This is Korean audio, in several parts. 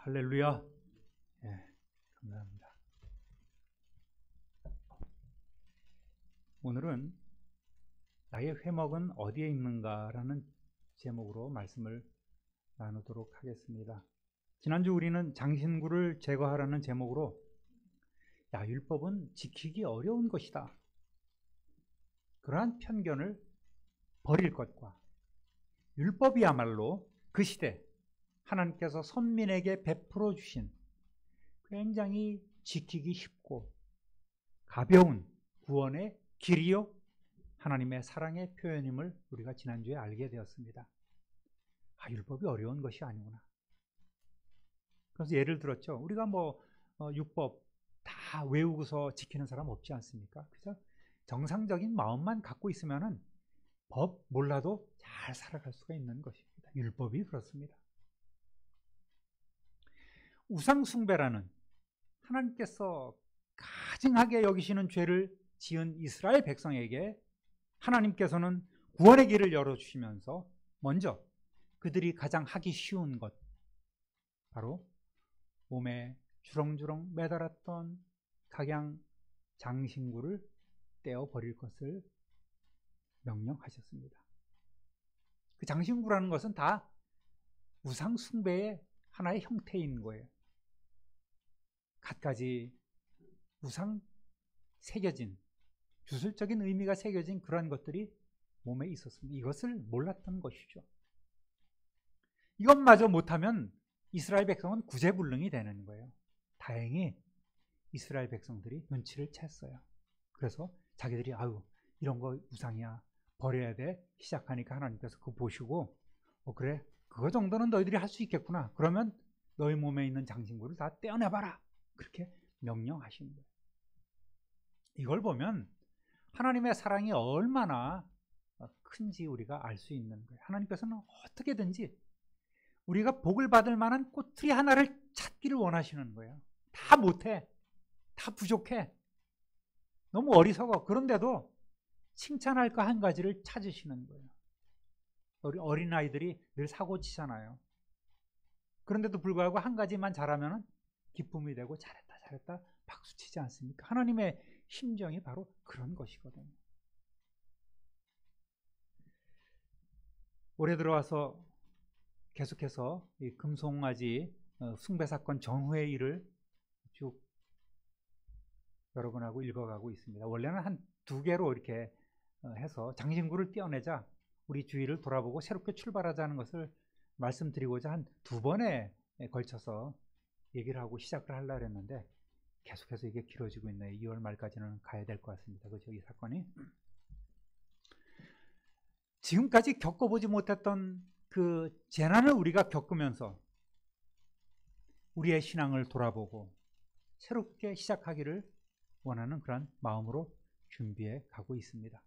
할렐루야. 예, 감사합니다. 오늘은 나의 회목은 어디에 있는가라는 제목으로 말씀을 나누도록 하겠습니다. 지난주 우리는 장신구를 제거하라는 제목으로 율법은 지키기 어려운 것이다, 그러한 편견을 버릴 것과 율법이야말로 그 시대 하나님께서 선민에게 베풀어 주신 굉장히 지키기 쉽고 가벼운 구원의 길이요 하나님의 사랑의 표현임을 우리가 지난주에 알게 되었습니다. 율법이 어려운 것이 아니구나. 그래서 예를 들었죠. 우리가 율법 다 외우고서 지키는 사람 없지 않습니까? 그래서 정상적인 마음만 갖고 있으면은 법 몰라도 잘 살아갈 수가 있는 것입니다. 율법이 그렇습니다. 우상숭배라는 하나님께서 가증하게 여기시는 죄를 지은 이스라엘 백성에게 하나님께서는 구원의 길을 열어주시면서 먼저 그들이 가장 하기 쉬운 것, 바로 몸에 주렁주렁 매달았던 각양 장신구를 떼어버릴 것을 명령하셨습니다. 그 장신구라는 것은 다 우상숭배의 하나의 형태인 거예요. 갖가지 우상 새겨진, 주술적인 의미가 새겨진 그러한 것들이 몸에 있었습니다. 이것을 몰랐던 것이죠. 이것마저 못하면 이스라엘 백성은 구제불능이 되는 거예요. 다행히 이스라엘 백성들이 눈치를 챘어요. 그래서 자기들이 이런 거 우상이야, 버려야 돼 시작하니까 하나님께서 그거 보시고 그래, 그거 정도는 너희들이 할 수 있겠구나. 그러면 너희 몸에 있는 장신구를 다 떼어내봐라. 그렇게 명령하시는 거예요. 이걸 보면 하나님의 사랑이 얼마나 큰지 우리가 알 수 있는 거예요. 하나님께서는 어떻게든지 우리가 복을 받을 만한 꼬투리 하나를 찾기를 원하시는 거예요. 다 못해, 다 부족해, 너무 어리석어. 그런데도 칭찬할 거 한 가지를 찾으시는 거예요. 우리 어린아이들이 늘 사고 치잖아요. 그런데도 불구하고 한 가지만 잘하면 기쁨이 되고 잘했다 잘했다 박수 치지 않습니까? 하나님의 심정이 바로 그런 것이거든요. 올해 들어와서 계속해서 이 금송아지 숭배사건 전후의 일을 쭉 여러분하고 읽어가고 있습니다. 원래는 한 2개로 이렇게 해서 장신구를 떼어내자 우리 주위를 돌아보고 새롭게 출발하자는 것을 말씀드리고자 한 2번에 걸쳐서 얘기를 하고 시작을 하려고 했는데 계속해서 이게 길어지고 있네요. 2월 말까지는 가야 될 것 같습니다. 그렇죠? 이 사건이 지금까지 겪어보지 못했던 그 재난을 우리가 겪으면서 우리의 신앙을 돌아보고 새롭게 시작하기를 원하는 그런 마음으로 준비해 가고 있습니다.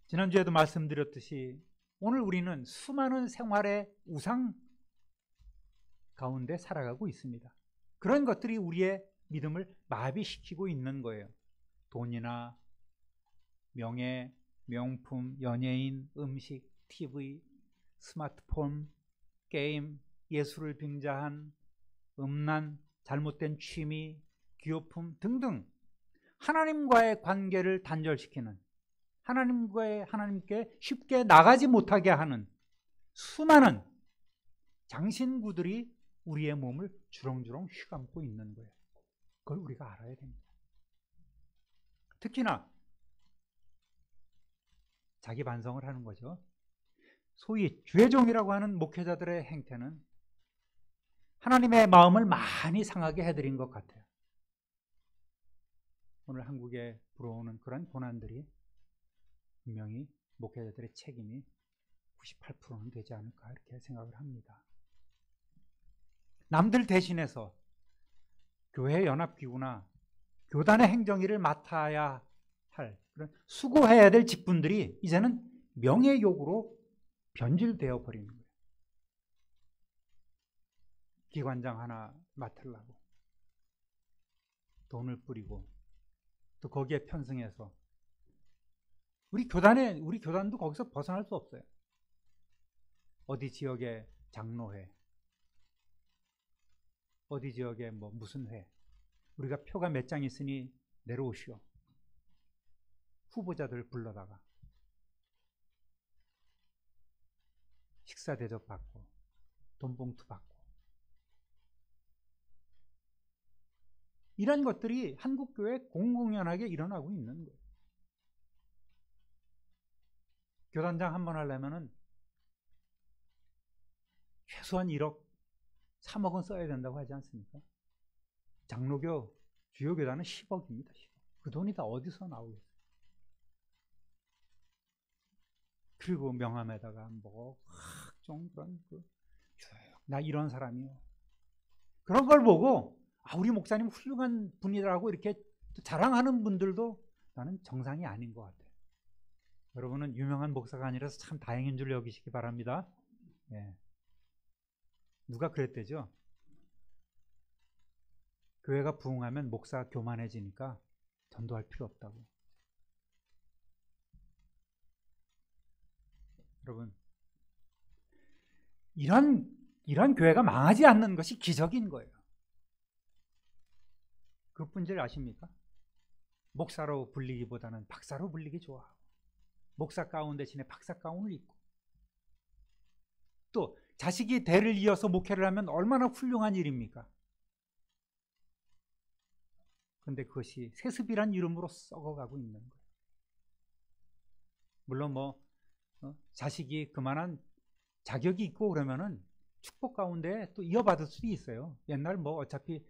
지난주에도 말씀드렸듯이 오늘 우리는 수많은 생활의 우상 가운데 살아가고 있습니다. 그런 것들이 우리의 믿음을 마비시키고 있는 거예요. 돈이나 명예, 명품, 연예인, 음식, TV, 스마트폰, 게임, 예술을 빙자한 음란, 잘못된 취미, 기호품 등등 하나님과의 관계를 단절시키는, 하나님께 쉽게 나가지 못하게 하는 수많은 장신구들이 우리의 몸을 주렁주렁 휘감고 있는 거예요. 그걸 우리가 알아야 됩니다. 특히나 자기 반성을 하는 거죠. 소위 죄종이라고 하는 목회자들의 행태는 하나님의 마음을 많이 상하게 해드린 것 같아요. 오늘 한국에 불어오는 그런 고난들이 분명히 목회자들의 책임이 98%는 되지 않을까 이렇게 생각을 합니다. 남들 대신해서 교회 연합기구나 교단의 행정일을 맡아야 할 그런 수고해야 될 직분들이 이제는 명예욕으로 변질되어 버리는 거예요. 기관장 하나 맡으려고 돈을 뿌리고 또 거기에 편승해서 우리 교단도 거기서 벗어날 수 없어요. 어디 지역의 장로회, 어디 지역의 뭐 무슨 회, 우리가 표가 몇 장 있으니 내려오시오. 후보자들 불러다가 식사 대접 받고 돈 봉투 받고, 이런 것들이 한국교회에 공공연하게 일어나고 있는 거예요. 교단장 한 번 하려면은 최소한 1억, 3억은 써야 된다고 하지 않습니까? 장로교 주요 교단은 10억입니다. 10억. 그 돈이 다 어디서 나오겠어요? 그리고 명함에다가 뭐 각종 그런 나 이런 사람이요. 그런 걸 보고 우리 목사님 훌륭한 분이라고 이렇게 자랑하는 분들도 나는 정상이 아닌 것 같아요. 여러분은 유명한 목사가 아니라서 참 다행인 줄 여기시기 바랍니다. 예. 누가 그랬대죠? 교회가 부흥하면 목사 교만해지니까 전도할 필요 없다고. 여러분, 이런 교회가 망하지 않는 것이 기적인 거예요. 그뿐인지 아십니까? 목사로 불리기보다는 박사로 불리기 좋아하고, 목사 가운 대신에 박사 가운을 입고, 또 자식이 대를 이어서 목회를 하면 얼마나 훌륭한 일입니까? 그런데 그것이 세습이란 이름으로 썩어가고 있는 거예요. 물론 자식이 그만한 자격이 있고 그러면은 축복 가운데 또 이어받을 수도 있어요. 옛날 어차피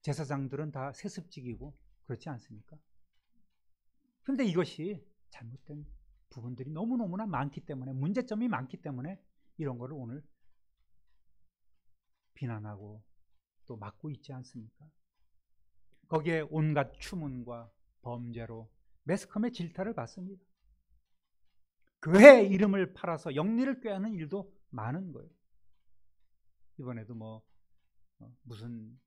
제사장들은 다 세습직이고 그렇지 않습니까? 그런데 이것이 잘못된 부분들이 너무너무나 많기 때문에, 문제점이 많기 때문에 이런 거를 오늘 비난하고 또 막고 있지 않습니까? 거기에 온갖 추문과 범죄로 매스컴의 질타를 받습니다. 교회 이름을 팔아서 영리를 꾀하는 일도 많은 거예요. 이번에도 무슨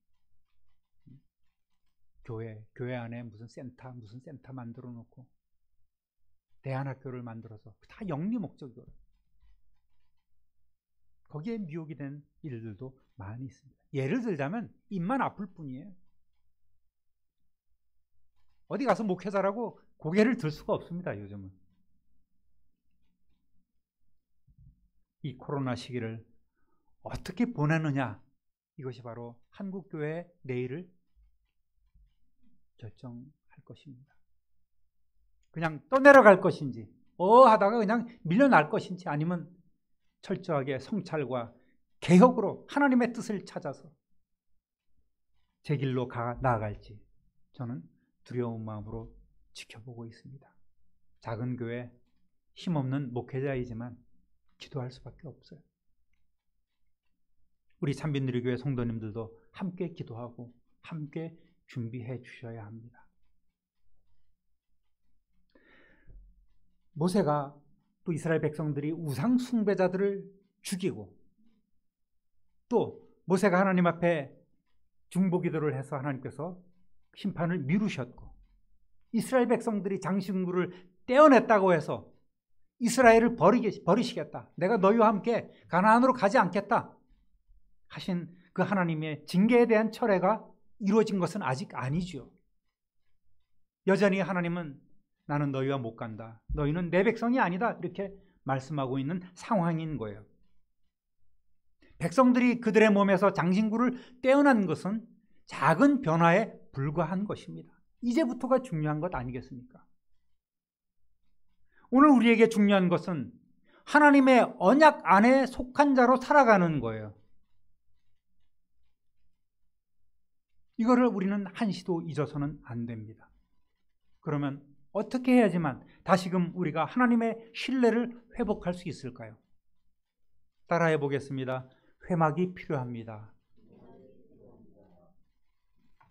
교회 안에 무슨 센터 만들어 놓고 대안학교를 만들어서 다 영리 목적으로 거기에 미혹이 된 일들도 많이 있습니다. 예를 들자면 입만 아플 뿐이에요. 어디 가서 목회자라고 고개를 들 수가 없습니다. 요즘은 이 코로나 시기를 어떻게 보내느냐, 이것이 바로 한국교회의 내일을 결정할 것입니다. 그냥 떠내려갈 것인지 하다가 그냥 밀려날 것인지, 아니면 철저하게 성찰과 개혁으로 하나님의 뜻을 찾아서 제 길로 나아갈지 저는 두려운 마음으로 지켜보고 있습니다. 작은 교회, 힘없는 목회자이지만 기도할 수밖에 없어요. 우리 참빈누리교회 성도님들도 함께 기도하고 함께 준비해 주셔야 합니다. 모세가 또 이스라엘 백성들이 우상 숭배자들을 죽이고, 또 모세가 하나님 앞에 중보기도를 해서 하나님께서 심판을 미루셨고, 이스라엘 백성들이 장식물을 떼어냈다고 해서 이스라엘을 버리시겠다, 내가 너희와 함께 가나안으로 가지 않겠다 하신 그 하나님의 징계에 대한 철회가 이루어진 것은 아직 아니죠. 여전히 하나님은 나는 너희와 못 간다, 너희는 내 백성이 아니다, 이렇게 말씀하고 있는 상황인 거예요. 백성들이 그들의 몸에서 장신구를 떼어난 것은 작은 변화에 불과한 것입니다. 이제부터가 중요한 것 아니겠습니까? 오늘 우리에게 중요한 것은 하나님의 언약 안에 속한 자로 살아가는 거예요. 이거를 우리는 한시도 잊어서는 안 됩니다. 그러면 어떻게 해야지만 다시금 우리가 하나님의 신뢰를 회복할 수 있을까요? 따라해 보겠습니다. 회막이 필요합니다.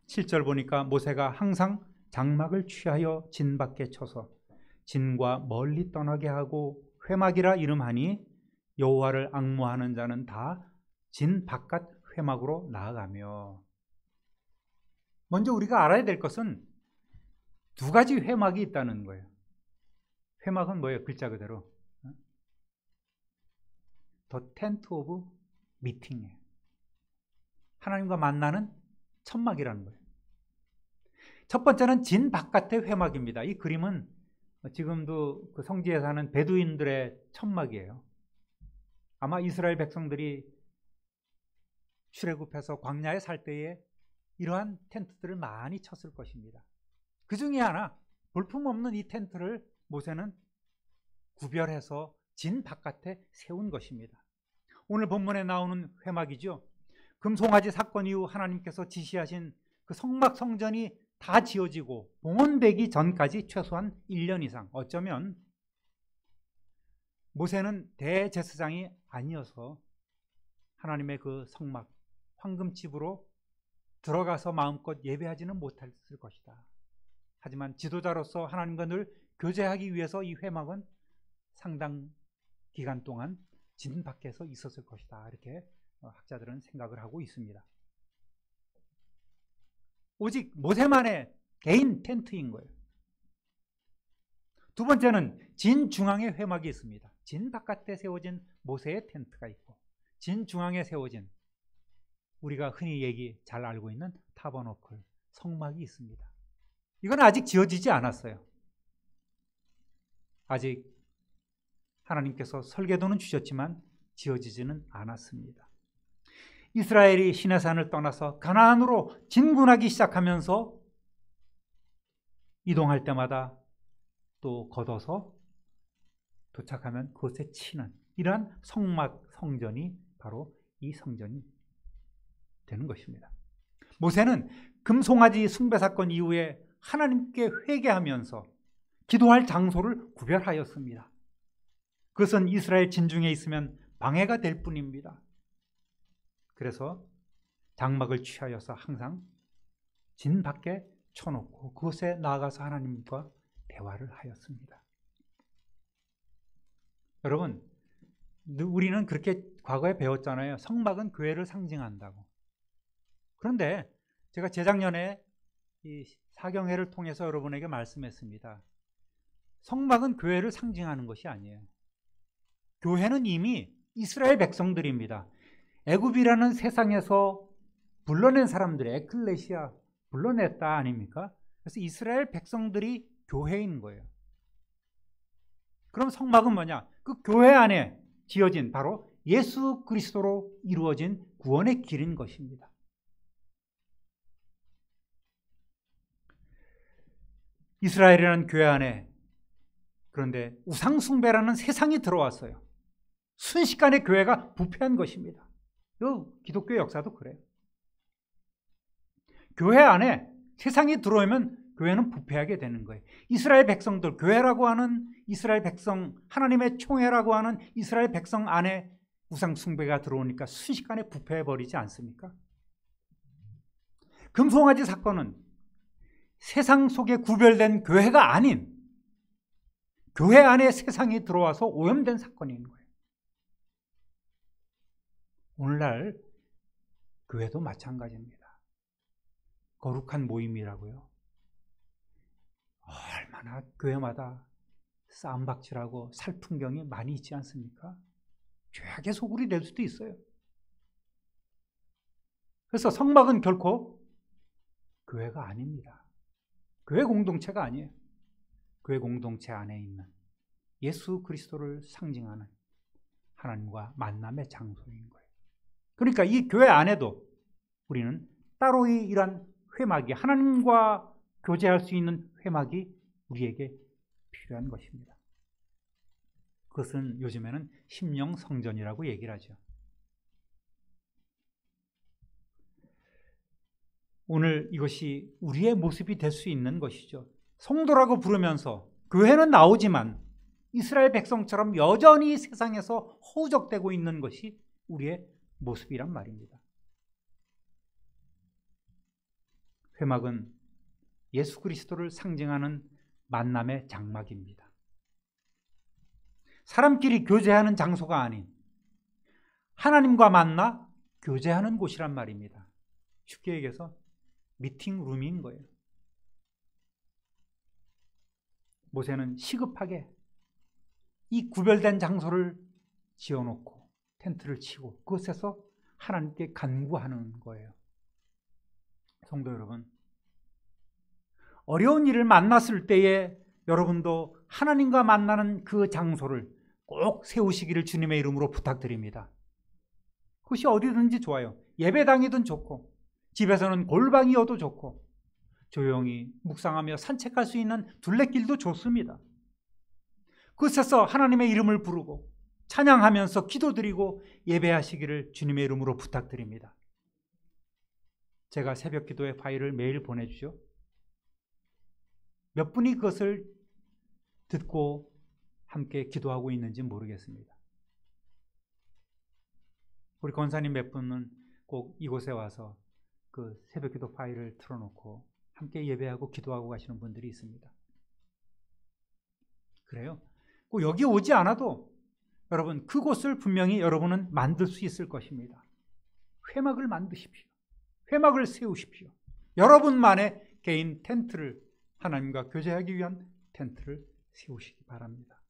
7절 보니까 모세가 항상 장막을 취하여 진 밖에 쳐서 진과 멀리 떠나게 하고 회막이라 이름하니 여호와를 앙모하는 자는 다 진 바깥 회막으로 나아가며. 먼저 우리가 알아야 될 것은 두 가지 회막이 있다는 거예요. 회막은 뭐예요? 글자 그대로 더 텐트 오브 미팅이에요. 하나님과 만나는 천막이라는 거예요. 첫 번째는 진 바깥의 회막입니다. 이 그림은 지금도 그 성지에 사는 베두인들의 천막이에요. 아마 이스라엘 백성들이 출애굽해서 광야에 살 때에 이러한 텐트들을 많이 쳤을 것입니다. 그 중에 하나, 볼품없는 이 텐트를 모세는 구별해서 진 바깥에 세운 것입니다. 오늘 본문에 나오는 회막이죠. 금송아지 사건 이후 하나님께서 지시하신 그 성막 성전이 다 지어지고 봉헌되기 전까지 최소한 1년 이상, 어쩌면 모세는 대제사장이 아니어서 하나님의 그 성막 황금집으로 들어가서 마음껏 예배하지는 못했을 것이다. 하지만 지도자로서 하나님과 늘 교제하기 위해서 이 회막은 상당 기간 동안 진 밖에서 있었을 것이다. 이렇게 학자들은 생각을 하고 있습니다. 오직 모세만의 개인 텐트인 거예요. 두 번째는 진 중앙에 회막이 있습니다. 진 바깥에 세워진 모세의 텐트가 있고, 진 중앙에 세워진 우리가 흔히 잘 알고 있는 타버너클, 성막이 있습니다. 이건 아직 지어지지 않았어요. 아직 하나님께서 설계도는 주셨지만 지어지지는 않았습니다. 이스라엘이 시내산을 떠나서 가나안으로 진군하기 시작하면서 이동할 때마다 또 걷어서 도착하면 그것에 치는 이러한 성막 성전이 바로 이 성전이 되는 것입니다. 모세는 금송아지 숭배 사건 이후에 하나님께 회개하면서 기도할 장소를 구별하였습니다. 그것은 이스라엘 진중에 있으면 방해가 될 뿐입니다. 그래서 장막을 취하여서 항상 진 밖에 쳐놓고 그곳에 나아가서 하나님과 대화를 하였습니다. 여러분, 우리는 그렇게 과거에 배웠잖아요. 성막은 교회를 상징한다고. 그런데 제가 재작년에 이 사경회를 통해서 여러분에게 말씀했습니다. 성막은 교회를 상징하는 것이 아니에요. 교회는 이미 이스라엘 백성들입니다. 애굽이라는 세상에서 불러낸 사람들의 에클레시아 불러냈다 아닙니까? 그래서 이스라엘 백성들이 교회인 거예요. 그럼 성막은 뭐냐? 그 교회 안에 지어진 바로 예수 그리스도로 이루어진 구원의 길인 것입니다. 이스라엘이라는 교회 안에 그런데 우상숭배라는 세상이 들어왔어요. 순식간에 교회가 부패한 것입니다. 기독교 역사도 그래요. 교회 안에 세상이 들어오면 교회는 부패하게 되는 거예요. 이스라엘 백성들, 교회라고 하는 이스라엘 백성, 하나님의 총회라고 하는 이스라엘 백성 안에 우상숭배가 들어오니까 순식간에 부패해버리지 않습니까? 금송아지 사건은 세상 속에 구별된 교회가 아닌 교회 안에 세상이 들어와서 오염된 사건인 거예요. 오늘날 교회도 마찬가지입니다. 거룩한 모임이라고요. 얼마나 교회마다 싸움박질하고 살풍경이 많이 있지 않습니까? 죄악의 소굴이 될 수도 있어요. 그래서 성막은 결코 교회가 아닙니다. 교회 공동체가 아니에요. 교회 공동체 안에 있는 예수 그리스도를 상징하는 하나님과 만남의 장소인 거예요. 그러니까 이 교회 안에도 우리는 따로의 이런 회막이, 하나님과 교제할 수 있는 회막이 우리에게 필요한 것입니다. 그것은 요즘에는 심령 성전이라고 얘기를 하죠. 오늘 이것이 우리의 모습이 될 수 있는 것이죠. 성도라고 부르면서 교회는 나오지만 이스라엘 백성처럼 여전히 세상에서 허우적대고 있는 것이 우리의 모습이란 말입니다. 회막은 예수 그리스도를 상징하는 만남의 장막입니다. 사람끼리 교제하는 장소가 아닌 하나님과 만나 교제하는 곳이란 말입니다. 쉽게 얘기해서 미팅룸인 거예요. 모세는 시급하게 이 구별된 장소를 지어놓고 텐트를 치고 그것에서 하나님께 간구하는 거예요. 성도 여러분, 어려운 일을 만났을 때에 여러분도 하나님과 만나는 그 장소를 꼭 세우시기를 주님의 이름으로 부탁드립니다. 그것이 어디든지 좋아요. 예배당이든 좋고 집에서는 골방이어도 좋고 조용히 묵상하며 산책할 수 있는 둘레길도 좋습니다. 그곳에서 하나님의 이름을 부르고 찬양하면서 기도드리고 예배하시기를 주님의 이름으로 부탁드립니다. 제가 새벽 기도의 파일을 매일 보내주죠. 몇 분이 그것을 듣고 함께 기도하고 있는지 모르겠습니다. 우리 권사님 몇 분은 꼭 이곳에 와서 그 새벽 기도 파일을 틀어놓고 함께 예배하고 기도하고 가시는 분들이 있습니다. 그래요. 꼭 여기 오지 않아도 여러분 그곳을 분명히 여러분은 만들 수 있을 것입니다. 회막을 만드십시오. 회막을 세우십시오. 여러분만의 개인 텐트를 하나님과 교제하기 위한 텐트를 세우시기 바랍니다.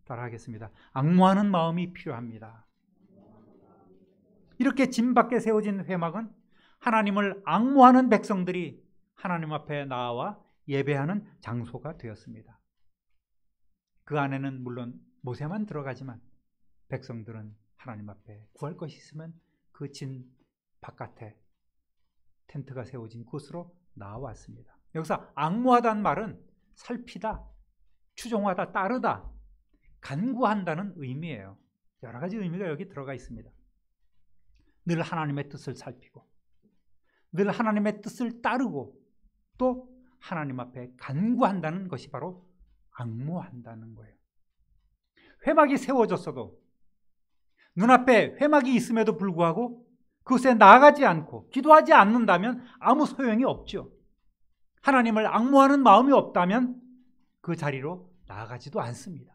따라하겠습니다. 앙모하는 마음이 필요합니다. 이렇게 진 밖에 세워진 회막은 하나님을 앙모하는 백성들이 하나님 앞에 나와 예배하는 장소가 되었습니다. 그 안에는 물론 모세만 들어가지만 백성들은 하나님 앞에 구할 것이 있으면 그 진 바깥에 텐트가 세워진 곳으로 나왔습니다. 여기서 앙모하다는 말은 살피다, 추종하다, 따르다, 간구한다는 의미예요. 여러 가지 의미가 여기 들어가 있습니다. 늘 하나님의 뜻을 살피고 늘 하나님의 뜻을 따르고 또 하나님 앞에 간구한다는 것이 바로 앙모한다는 거예요. 회막이 세워졌어도 눈앞에 회막이 있음에도 불구하고 그것에 나아가지 않고 기도하지 않는다면 아무 소용이 없죠. 하나님을 앙모하는 마음이 없다면 그 자리로 나아가지도 않습니다.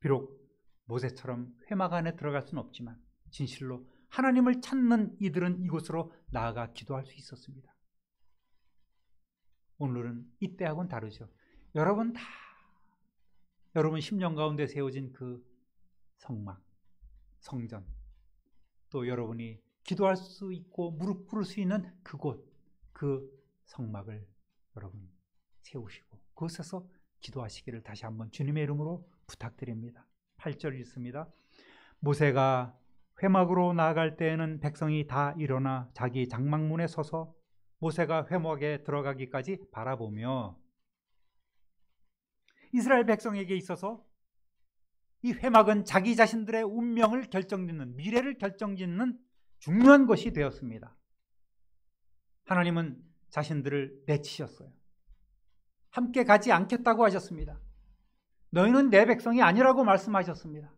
비록 모세처럼 회막 안에 들어갈 수는 없지만 진실로 하나님을 찾는 이들은 이곳으로 나아가 기도할 수 있었습니다. 오늘은 이때하고는 다르죠. 여러분 심령 가운데 세워진 그 성막, 성전, 또 여러분이 기도할 수 있고 무릎 꿇을 수 있는 그곳, 그 성막을 여러분 세우시고 그곳에서 기도하시기를 다시 한번 주님의 이름으로 부탁드립니다. 8절 있습니다. 모세가 회막으로 나아갈 때에는 백성이 다 일어나 자기 장막문에 서서 모세가 회막에 들어가기까지 바라보며, 이스라엘 백성에게 있어서 이 회막은 자기 자신들의 운명을 결정짓는, 미래를 결정짓는 중요한 것이 되었습니다. 하나님은 자신들을 내치셨어요. 함께 가지 않겠다고 하셨습니다. 너희는 내 백성이 아니라고 말씀하셨습니다.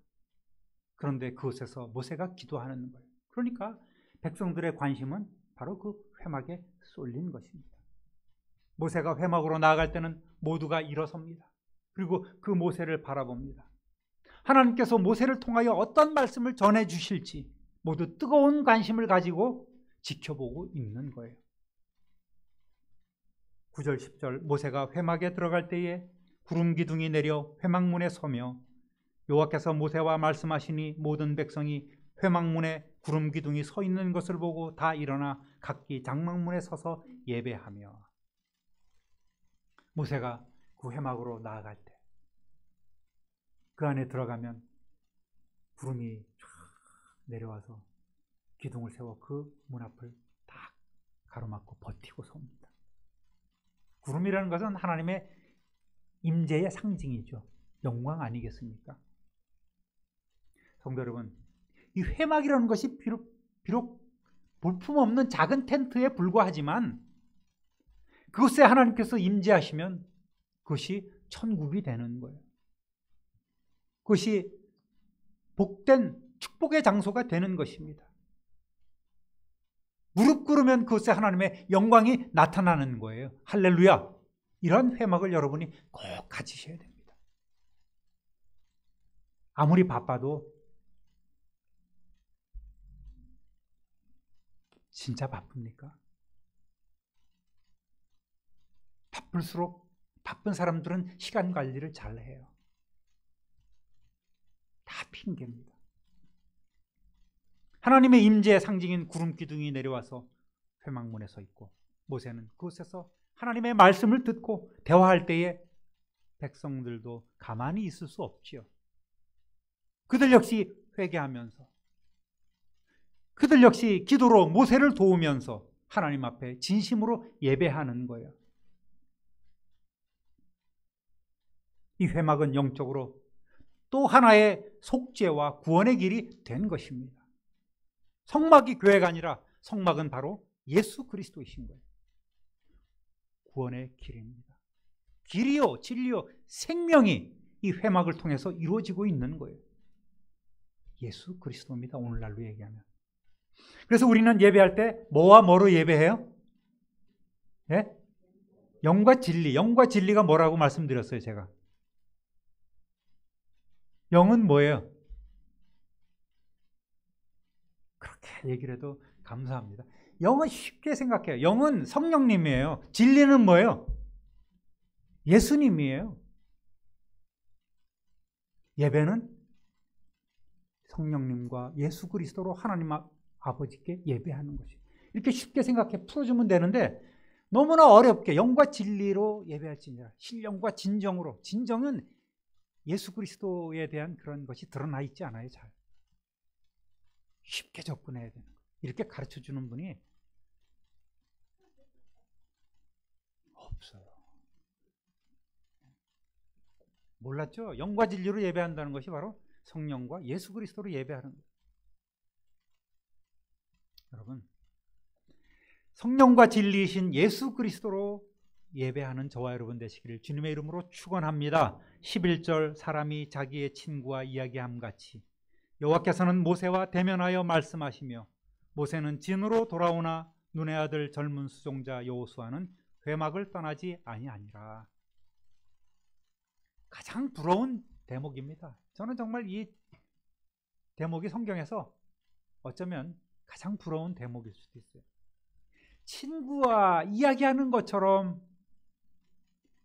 그런데 그곳에서 모세가 기도하는 거예요. 그러니까 백성들의 관심은 바로 그 회막에 쏠린 것입니다. 모세가 회막으로 나아갈 때는 모두가 일어섭니다. 그리고 그 모세를 바라봅니다. 하나님께서 모세를 통하여 어떤 말씀을 전해 주실지 모두 뜨거운 관심을 가지고 지켜보고 있는 거예요. 9절 10절 모세가 회막에 들어갈 때에 구름 기둥이 내려 회막문에 서며 여호와께서 모세와 말씀하시니 모든 백성이 회막문에 구름 기둥이 서 있는 것을 보고 다 일어나 각기 장막문에 서서 예배하며. 모세가 그 회막으로 나아갈 때 그 안에 들어가면 구름이 쫙 내려와서 기둥을 세워 그 문 앞을 딱 가로막고 버티고 섭니다. 구름이라는 것은 하나님의 임재의 상징이죠. 영광 아니겠습니까? 성도 여러분, 이 회막이라는 것이 비록 볼품없는 작은 텐트에 불과하지만 그곳에 하나님께서 임재하시면 그것이 천국이 되는 거예요. 그것이 복된 축복의 장소가 되는 것입니다. 무릎 꿇으면 그곳에 하나님의 영광이 나타나는 거예요. 할렐루야! 이런 회막을 여러분이 꼭 가지셔야 됩니다. 아무리 바빠도, 진짜 바쁩니까? 바쁠수록 바쁜 사람들은 시간 관리를 잘 해요. 다 핑계입니다. 하나님의 임재의 상징인 구름 기둥이 내려와서 회막문에 서 있고 모세는 그곳에서 하나님의 말씀을 듣고 대화할 때에 백성들도 가만히 있을 수 없지요. 그들 역시 회개하면서 그들 역시 기도로 모세를 도우면서 하나님 앞에 진심으로 예배하는 거예요. 이 회막은 영적으로 또 하나의 속죄와 구원의 길이 된 것입니다. 성막이 교회가 아니라 성막은 바로 예수 그리스도이신 거예요. 구원의 길입니다. 길이요, 진리요, 생명이 이 회막을 통해서 이루어지고 있는 거예요. 예수 그리스도입니다. 오늘날로 얘기하면. 그래서 우리는 예배할 때 뭐와 뭐로 예배해요? 예? 영과 진리. 영과 진리가 뭐라고 말씀드렸어요, 제가. 영은 뭐예요? 그렇게 얘기를 해도 감사합니다. 영은 쉽게 생각해요. 영은 성령님이에요. 진리는 뭐예요? 예수님이에요. 예배는 성령님과 예수 그리스도로 하나님 아버지께 예배하는 것이에요. 이렇게 쉽게 생각해 풀어주면 되는데 너무나 어렵게 영과 진리로 예배할지니라. 신령과 진정으로. 진정은 예수 그리스도에 대한 그런 것이 드러나 있지 않아요. 잘. 쉽게 접근해야 되는 거예요. 이렇게 가르쳐주는 분이 없어요. 몰랐죠? 영과 진리로 예배한다는 것이 바로 성령과 예수 그리스도로 예배하는 거예요. 여러분, 성령과 진리이신 예수 그리스도로 예배하는 저와 여러분 되시기를 주님의 이름으로 축원합니다. 11절 사람이 자기의 친구와 이야기함 같이 여호와께서는 모세와 대면하여 말씀하시며 모세는 진으로 돌아오나 눈의 아들 젊은 수종자 여호수아는 회막을 떠나지 아니하니라. 가장 부러운 대목입니다. 저는 정말 이 대목이 성경에서 어쩌면 가장 부러운 대목일 수도 있어요. 친구와 이야기하는 것처럼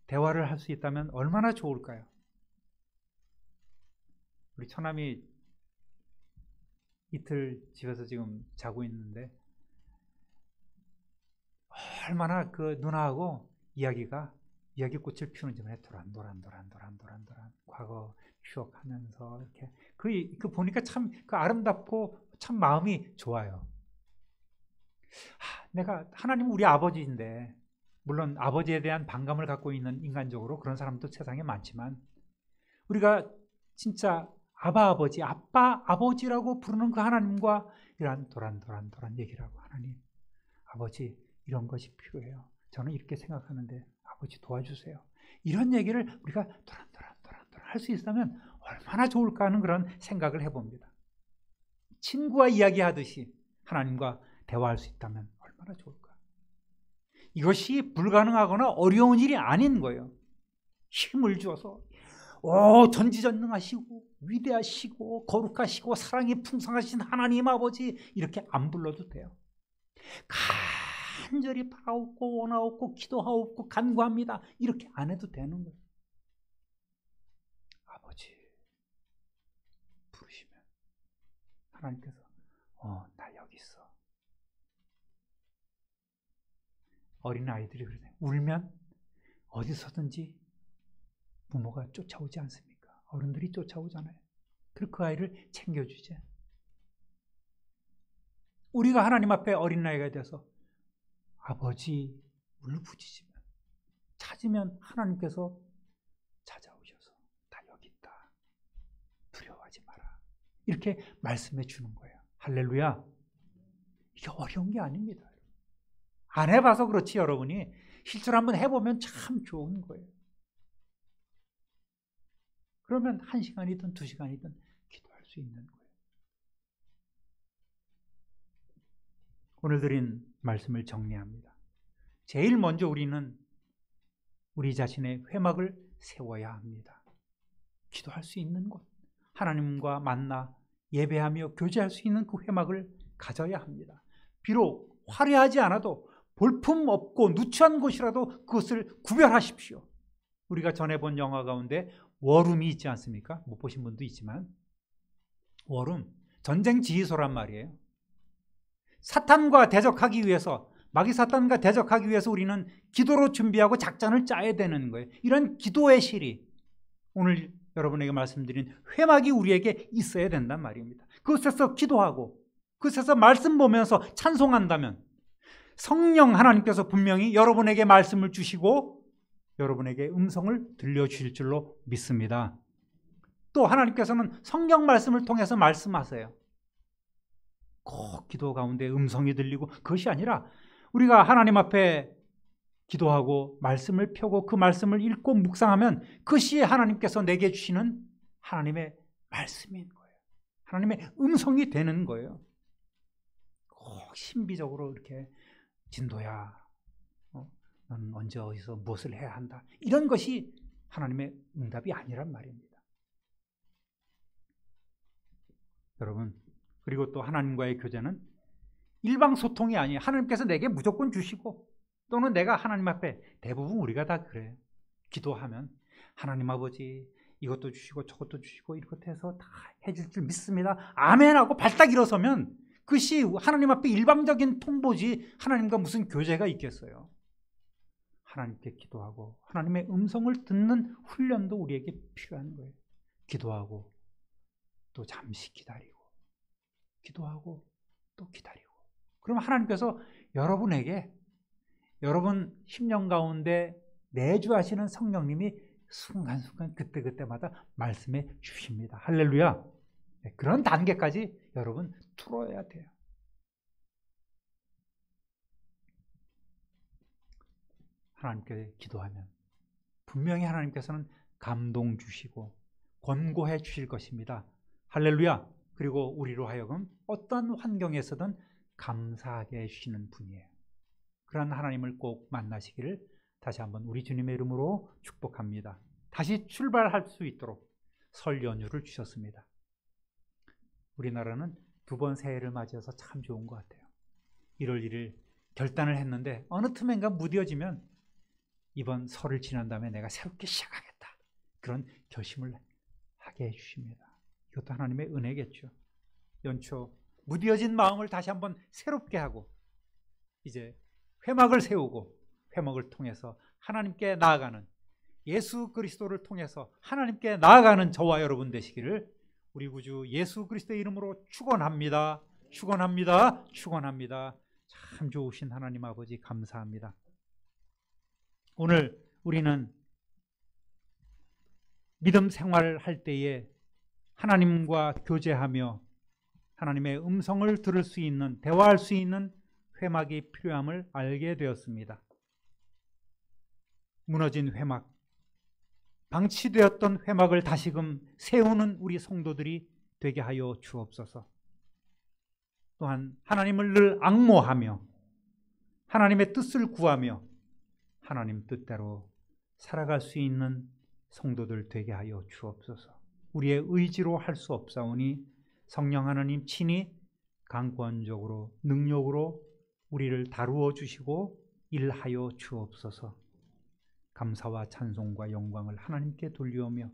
대화를 할 수 있다면 얼마나 좋을까요? 우리 처남이 이틀 집에서 지금 자고 있는데 얼마나 그 누나하고 이야기꽃을 피우는 좀 해. 도란 과거 추억하면서 이렇게 그 보니까 참 그 아름답고 참 마음이 좋아요. 내가 하나님은 우리 아버지인데 물론 아버지에 대한 반감을 갖고 있는 인간적으로 그런 사람도 세상에 많지만 우리가 진짜 아빠 아버지라고 부르는 그 하나님과 이런 도란 얘기를 하고 하나님 아버지 이런 것이 필요해요. 저는 이렇게 생각하는데 아버지 도와주세요. 이런 얘기를 우리가 도란 할 수 있다면 얼마나 좋을까 하는 그런 생각을 해봅니다. 친구와 이야기하듯이 하나님과 대화할 수 있다면 얼마나 좋을까. 이것이 불가능하거나 어려운 일이 아닌 거예요. 힘을 주어서 전지전능하시고 위대하시고 거룩하시고 사랑이 풍성하신 하나님 아버지 이렇게 안 불러도 돼요. 간절히 바라옵고 원하옵고 기도하옵고 간구합니다. 이렇게 안 해도 되는 거예요. 아버지 부르시면 하나님께서 나 여기 있어. 어린아이들이 그러잖아요. 울면 어디서든지 부모가 쫓아오지 않습니까? 어른들이 쫓아오잖아요. 그리고 그 아이를 챙겨주지. 우리가 하나님 앞에 어린아이가 돼서 아버지 울부짖으면 찾으면 하나님께서 찾아오셔서 나 여기 있다. 두려워하지 마라. 이렇게 말씀해 주는 거예요. 할렐루야. 이게 어려운 게 아닙니다. 안 해봐서 그렇지 여러분이 실제로 한번 해보면 참 좋은 거예요. 그러면 1시간이든 2시간이든 기도할 수 있는 거예요. 오늘 드린 말씀을 정리합니다. 제일 먼저 우리는 우리 자신의 회막을 세워야 합니다. 기도할 수 있는 곳, 하나님과 만나 예배하며 교제할 수 있는 그 회막을 가져야 합니다. 비록 화려하지 않아도 볼품 없고 누추한 곳이라도 그것을 구별하십시오. 우리가 전에 본 영화 가운데 워룸이 있지 않습니까? 못 보신 분도 있지만 월은 전쟁 지휘소란 말이에요. 사탄과 대적하기 위해서, 마귀 사탄과 대적하기 위해서 우리는 기도로 준비하고 작전을 짜야 되는 거예요. 이런 기도의 실이 오늘 여러분에게 말씀드린 회막이 우리에게 있어야 된단 말입니다. 그곳에서 기도하고 그곳에서 말씀 보면서 찬송한다면 성령 하나님께서 분명히 여러분에게 말씀을 주시고 여러분에게 음성을 들려주실 줄로 믿습니다. 또 하나님께서는 성경 말씀을 통해서 말씀하세요. 꼭 기도 가운데 음성이 들리고, 그것이 아니라 우리가 하나님 앞에 기도하고 말씀을 펴고 그 말씀을 읽고 묵상하면 그것이 하나님께서 내게 주시는 하나님의 말씀인 거예요. 하나님의 음성이 되는 거예요. 꼭 신비적으로 이렇게 진도야, 너는 언제 어디서 무엇을 해야 한다, 이런 것이 하나님의 응답이 아니란 말입니다. 여러분, 그리고 또 하나님과의 교제는 일방 소통이 아니에요. 하나님께서 내게 무조건 주시고, 또는 내가 하나님 앞에, 대부분 우리가 다 그래요. 기도하면 하나님 아버지 이것도 주시고 저것도 주시고 이렇게 해서 다 해줄 줄 믿습니다, 아멘 하고 발딱 일어서면 그것이 하나님 앞에 일방적인 통보지 하나님과 무슨 교제가 있겠어요. 하나님께 기도하고 하나님의 음성을 듣는 훈련도 우리에게 필요한 거예요. 기도하고 또 잠시 기다리고, 기도하고 또 기다리고, 그럼 하나님께서 여러분에게 여러분 심령 가운데 내주하시는 성령님이 순간순간 그때그때마다 말씀해 주십니다. 할렐루야. 그런 단계까지 여러분 들어야 돼요. 하나님께 기도하면 분명히 하나님께서는 감동 주시고 권고해 주실 것입니다. 할렐루야. 그리고 우리로 하여금 어떤 환경에서든 감사하게 해주시는 분이에요. 그런 하나님을 꼭 만나시기를 다시 한번 우리 주님의 이름으로 축복합니다. 다시 출발할 수 있도록 설 연휴를 주셨습니다. 우리나라는 2번 새해를 맞이해서 참 좋은 것 같아요. 1월 1일 결단을 했는데 어느 틈엔가 무뎌지면 이번 설을 지난 다음에 내가 새롭게 시작하겠다, 그런 결심을 하게 해주십니다. 이것도 하나님의 은혜겠죠. 연초 무뎌진 마음을 다시 한번 새롭게 하고 이제 회막을 세우고 회막을 통해서 하나님께 나아가는, 예수 그리스도를 통해서 하나님께 나아가는 저와 여러분 되시기를 우리 구주 예수 그리스도의 이름으로 축원합니다. 축원합니다. 축원합니다. 참 좋으신 하나님 아버지 감사합니다. 오늘 우리는 믿음 생활할 때에 하나님과 교제하며 하나님의 음성을 들을 수 있는, 대화할 수 있는 회막이 필요함을 알게 되었습니다. 무너진 회막, 방치되었던 회막을 다시금 세우는 우리 성도들이 되게 하여 주옵소서. 또한 하나님을 늘 앙모하며 하나님의 뜻을 구하며 하나님 뜻대로 살아갈 수 있는 성도들 되게 하여 주옵소서. 우리의 의지로 할 수 없사오니 성령 하나님 친히 강권적으로 능력으로 우리를 다루어 주시고 일하여 주옵소서. 감사와 찬송과 영광을 하나님께 돌리오며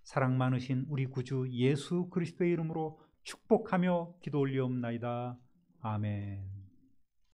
사랑 많으신 우리 구주 예수 그리스도의 이름으로 축복하며 기도 올리옵나이다. 아멘.